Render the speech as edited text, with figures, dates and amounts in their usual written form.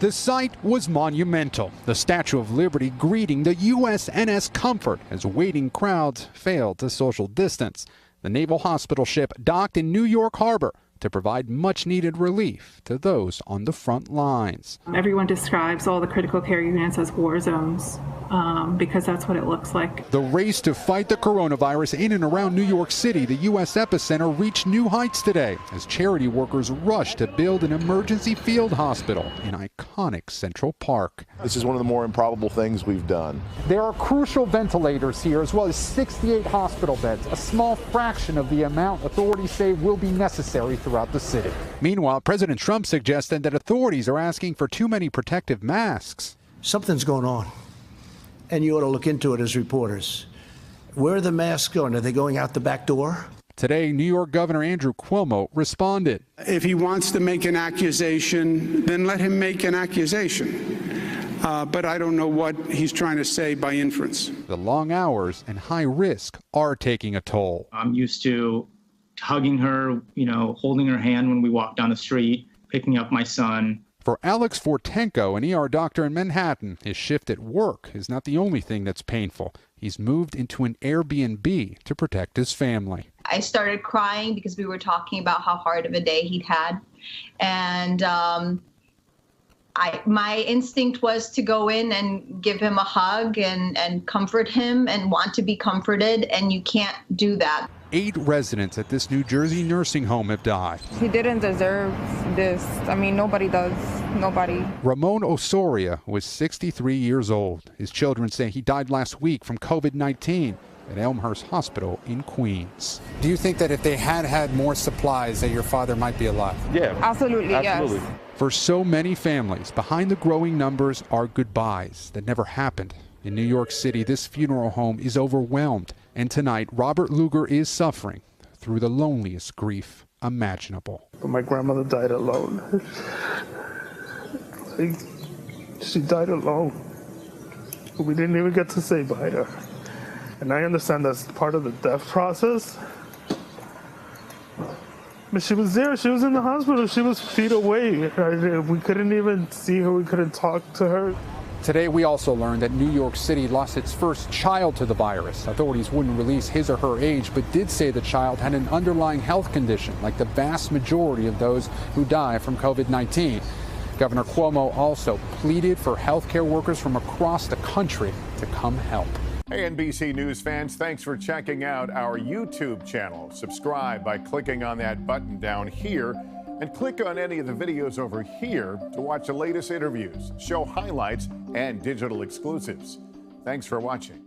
The sight was monumental. The Statue of Liberty greeting the USNS Comfort as waiting crowds failed to social distance. The naval hospital ship docked in New York Harbor to provide much-needed relief to those on the front lines. Everyone describes all the critical care units as war zones because that's what it looks like. The race to fight the coronavirus in and around New York City, the U.S. epicenter, reached new heights today as charity workers rushed to build an emergency field hospital in iconic Central Park. This is one of the more improbable things we've done. There are crucial ventilators here, as well as 68 hospital beds, a small fraction of the amount authorities say will be necessary throughout the city. Meanwhile, President Trump suggested that authorities are asking for too many protective masks. Something's going on, and you ought to look into it as reporters. Where are the masks going? Are they going out the back door? Today, New York Governor Andrew Cuomo responded. If he wants to make an accusation, then let him make an accusation. But I don't know what he's trying to say by inference. The long hours and high risk are taking a toll. I'm used to hugging her, holding her hand when we walk down the street, picking up my son. For Alex Fortenko, an ER doctor in Manhattan, his shift at work is not the only thing that's painful. He's moved into an Airbnb to protect his family. I started crying because we were talking about how hard of a day he'd had. And my instinct was to go in and give him a hug and comfort him and want to be comforted, and you can't do that. 8 residents at this New Jersey nursing home have died. He didn't deserve this. I mean, nobody does. Nobody. Ramon Osoria was 63 years old. His children say he died last week from COVID-19 at Elmhurst Hospital in Queens. Do you think that if they had had more supplies that your father might be alive? Yeah, Absolutely. absolutely. Yes. For so many families, behind the growing numbers are goodbyes that never happened. In New York City, this funeral home is overwhelmed. And tonight, Robert Lugar is suffering through the loneliest grief imaginable. My grandmother died alone. She died alone. We didn't even get to say bye to her. And I understand that's part of the death process. But she was there. She was in the hospital. She was feet away. We couldn't even see her. We couldn't talk to her. Today, we also learned that New York City lost its first child to the virus. Authorities wouldn't release his or her age, but did say the child had an underlying health condition, like the vast majority of those who die from COVID-19. Governor Cuomo also pleaded for healthcare workers from across the country to come help. Hey, NBC News fans, thanks for checking out our YouTube channel. Subscribe by clicking on that button down here, and click on any of the videos over here to watch the latest interviews, show highlights, and digital exclusives. Thanks for watching.